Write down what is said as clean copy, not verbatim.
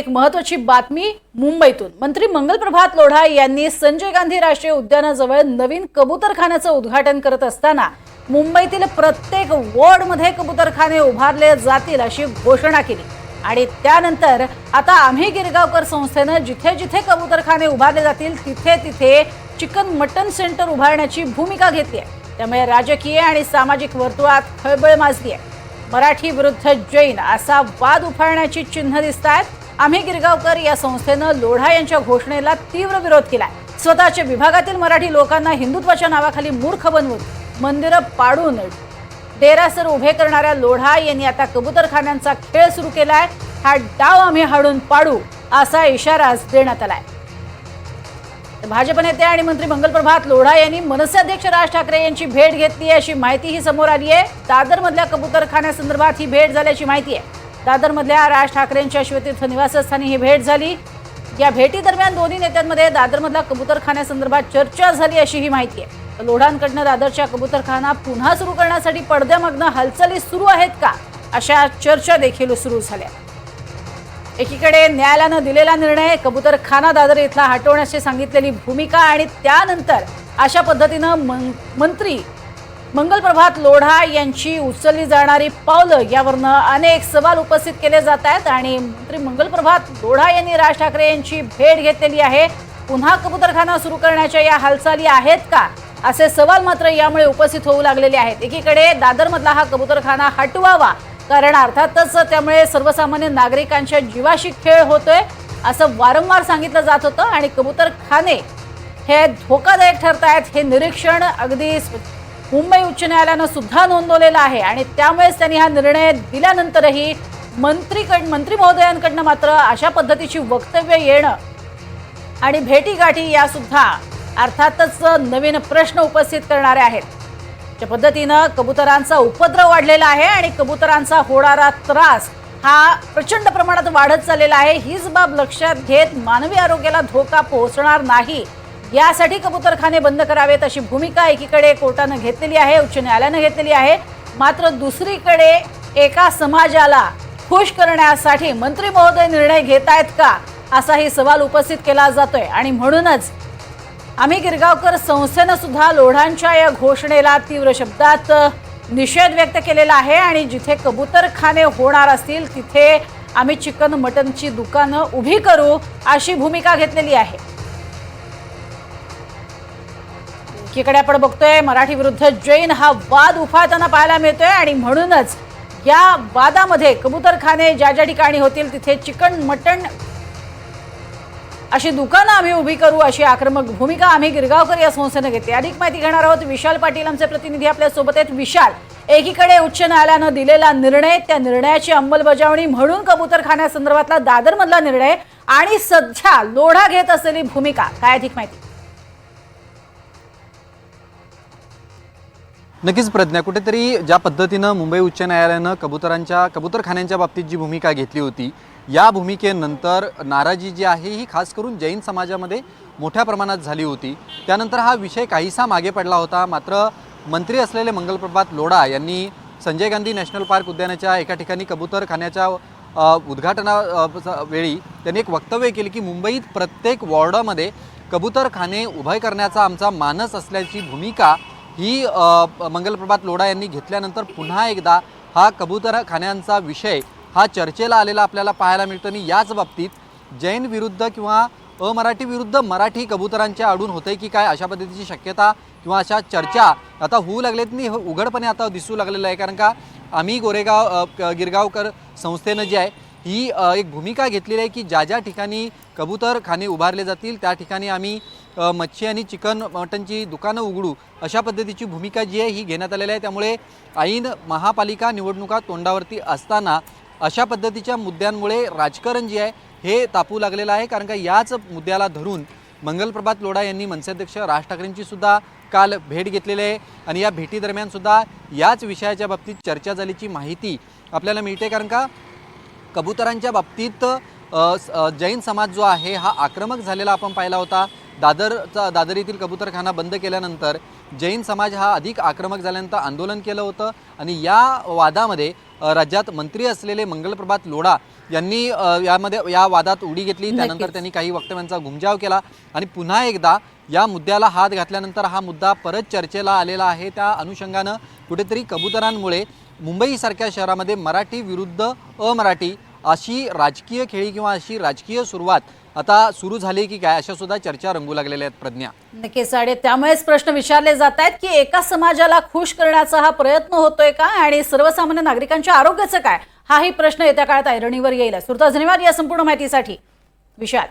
एक महत्त्वाची बातमी मुंबईतून। मंत्री मंगलप्रभात लोढा यांनी संजय गांधी राष्ट्रीय उद्यानाजवळ नवीन कबूतरखान्याचं उद्घाटन करत असताना मुंबईतील प्रत्येक वॉर्डमध्ये कबूतरखाने उभारले जातील अशी घोषणा केली। आणि त्यानंतर आता आम्ही गिरगावकर संस्थेने जिथे जिथे कबूतरखाने उभारले जातील तिथे तिथे चिकन मटन सेंटर उभारण्याची भूमिका घेतली आहे। त्यामुळे राजकीय आणि सामाजिक वर्तुळात खळबळ माजली आहे। मराठी विरुद्ध जैन असा वाद उफाळण्याची चिन्ह दिसतात। आम्ही गिरगावकर या संस्थेने लोढा यांच्या घोषणेला तीव्र विरोध केलाय। स्वतःच्या विभागातील मराठी लोकांना हिंदुत्वाच्या नावाखाली मूर्ख बनवून मंदिरं पाडून डेरासर उभे करणाऱ्या लोढा यांनी आता कबूतरखान्यांचा खेळ सुरू केलाय। हा डाव आम्ही हाडून पाडू असा इशाराच देण्यात आलाय। भाजप नेते आणि मंत्री मंगलप्रभात लोढा यांनी मनसे अध्यक्ष राज ठाकरे यांची भेट घेतली अशी माहिती ही समोर आली आहे। दादरमधल्या कबूतरखान्यासंदर्भात ही भेट झाल्याची माहिती आहे। दादरमधल्या राज ठाकरेंच्या शिवतीर्थ निवासस्थानी ही भेट झाली। या भेटी दरम्यान दोन्ही नेत्यांमध्ये दादरमधल्या कबूतरखान्यासंदर्भात चर्चा झाली अशी ही माहिती आहे। लोढांकडून दादरच्या कबूतरखाना पुन्हा सुरू करण्यासाठी पडद्यामागनं हालचाली सुरू आहेत का अशा चर्चा देखील सुरू झाल्या। एकीकडे न्यायालयाने दिलेला निर्णय, कबूतरखाना दादर इथला हटवण्याची सांगितलेली भूमिका आणि त्यानंतर अशा पद्धतीनं मंत्री मंगलप्रभात लोढा यांची उचलली जाणारी पावलं यावरनं अनेक सवाल उपस्थित केले जात आहेत। आणि मंत्री मंगलप्रभात लोढा यांनी राज ठाकरे यांची भेट घेतलेली आहे। पुन्हा कबूतरखाना सुरू करण्याच्या या हालचाली आहेत का असे सवाल मात्र यामुळे उपस्थित होऊ लागलेले आहेत। एकीकडे दादरमधला हा कबूतरखाना हटवावा, कारण अर्थातच त्यामुळे सर्वसामान्य नागरिकांच्या जीवाशी खेळ होतोय असं वारंवार सांगितलं जात होतं। आणि कबूतरखाने हे धोकादायक ठरतायत हे निरीक्षण अगदी मुंबई उच्च न्यायालयानं सुद्धा नोंदवलेलं आहे। आणि त्यामुळेच त्यांनी हा निर्णय दिल्यानंतरही मंत्री महोदयांकडनं मात्र अशा पद्धतीची वक्तव्य येणं आणि भेटीगाठी या सुद्धा अर्थातच नवीन प्रश्न उपस्थित करणारे आहेत। त्या पद्धतीनं कबुतरांचा उपद्रव वाढलेला आहे आणि कबुतरांचा होणारा त्रास हा प्रचंड प्रमाणात वाढत चाललेला आहे। हीच बाब लक्षात घेत मानवी आरोग्याला धोका पोहोचणार नाही यासाठी कबूतरखाने बंद करावेत अशी भूमिका एकीकडे कोर्टाने घेतलेली आहे, उच्च न्यायालयाने घेतलेली आहे। मात्र दुसरीकडे एका समाजाला खुश करण्यासाठी मंत्री महोदय निर्णय घेतायत का असाही सवाल उपस्थित केला जातोय। आणि म्हणूनच आम्ही गिरगावकर संस्थेने सुद्धा लोढांच्या या घोषणेला तीव्र शब्दात निषेध व्यक्त केलेला आहे। आणि जिथे कबूतरखाने होणार असतील तिथे आम्ही चिकन मटनची दुकानं उभी करू अशी भूमिका घेतलेली आहे। एकीकडे आपण बघतोय मराठी विरुद्ध जैन हा वाद उफाळताना पाहायला मिळतोय। आणि म्हणूनच या वादामध्ये कबूतरखाने ज्या ज्या ठिकाणी होतील तिथे चिकन मटन अशी दुकानं आम्ही उभी करू अशी आक्रमक भूमिका आम्ही गिरगावकर या संस्थेने घेतली। अधिक माहिती घेणार आहोत विशाल पाटील आमचे प्रतिनिधी आपल्या सोबत आहेत। विशाल, एकीकडे उच्च न्यायालयाने दिलेला निर्णय, त्या निर्णयाची अंमलबजावणी म्हणून कबूतरखान्यासंदर्भातला दादरमधला निर्णय आणि सध्या लोढा घेत असलेली भूमिका, काय अधिक माहिती? नक्कीच प्रज्ञा, कुठेतरी ज्या पद्धतीनं मुंबई उच्च न्यायालयानं कबूतरखान्यांच्या बाबतीत जी भूमिका घेतली होती, या भूमिकेनंतर नाराजी जी आहे ही खास करून जैन समाजामध्ये मोठ्या प्रमाणात झाली होती। त्यानंतर हा विषय काहीसा मागे पडला होता। मात्र मंत्री असलेले मंगलप्रभात लोढा यांनी संजय गांधी नॅशनल पार्क उद्यानाच्या एका ठिकाणी कबूतरखान्याच्या उद्घाटनावेळी त्यांनी एक वक्तव्य केले की मुंबईत प्रत्येक वॉर्डामध्ये कबूतरखाने उभे करण्याचा आमचा मानस असल्याची भूमिका ही मंगलप्रभात लोढा यांनी घेतल्यानंतर पुन्हा एकदा हा कबूतरखान्यांचा विषय हा चर्चेला आलेला आपल्याला पाहायला मिळतो। आणि याच बाबतीत जैन विरुद्ध किंवा अमराठी विरुद्ध मराठी कबूतरांच्या आडून होते की काय अशा पद्धतीची शक्यता किंवा अशा चर्चा आता होऊ लागलेत आणि उघडपणे आता दिसू लागलेलं आहे। कारण का आम्ही गिरगावकर संस्थेनं जी आहे ही एक भूमिका घेतलेली आहे की ज्या ज्या ठिकाणी कबूतरखाने उभारले जातील त्या ठिकाणी आम्ही मच्छी आणि चिकन मटनची दुकानं उघडू अशा पद्धतीची भूमिका जी आहे ही घेण्यात आलेली आहे। त्यामुळे ऐन महापालिका निवडणुका तोंडावरती असताना अशा पद्धतीच्या मुद्द्यांमुळे राजकारण जे आहे हे तापू लागलेलं आहे। कारण का याच मुद्द्याला धरून मंगलप्रभात लोढा यांनी मनसे अध्यक्ष राज ठाकरेंची सुद्धा काल भेट घेतलेली आहे। आणि या भेटीदरम्यान सुद्धा याच विषयाच्या बाबतीत चर्चा झाल्याची माहिती आपल्याला मिळते। कारण का कबूतरांच्या बाबतीत जैन समाज जो आहे हा आक्रमक झालेला आपण पाहिला होता। दादर येथील कबूतरखाना बंद केल्यानंतर जैन समाज हा अधिक आक्रमक झाल्यानंतर आंदोलन केलं होतं आणि या वादामध्ये राज्यात मंत्री असलेले मंगलप्रभात लोढा यांनी या वादात उडी घेतली। त्यानंतर त्यांनी काही वक्तव्यांचा घुमजाव केला आणि पुन्हा एकदा या मुद्द्याला हात घातल्यानंतर हा मुद्दा परत चर्चेला आलेला आहे। त्या अनुषंगानं कुठेतरी कबुतरांमुळे मुंबईसारख्या शहरामध्ये मराठी विरुद्ध अमराठी अशी राजकीय खेळी किंवा अशी राजकीय सुरुवात आता सुरू झाली की काय, अशा सुद्धा चर्चा रंगू लागलेल्या आहेत प्रज्ञा। नक्कीच आणि त्यामुळेच प्रश्न विचारले जात आहेत की एका समाजाला खुश करण्याचा हा प्रयत्न होतोय का आणि सर्वसामान्य नागरिकांच्या आरोग्याचं काय, हाही प्रश्न येत्या काळात ऐरणीवर येईल। सुरता धन्यवाद या संपूर्ण माहितीसाठी विशाल।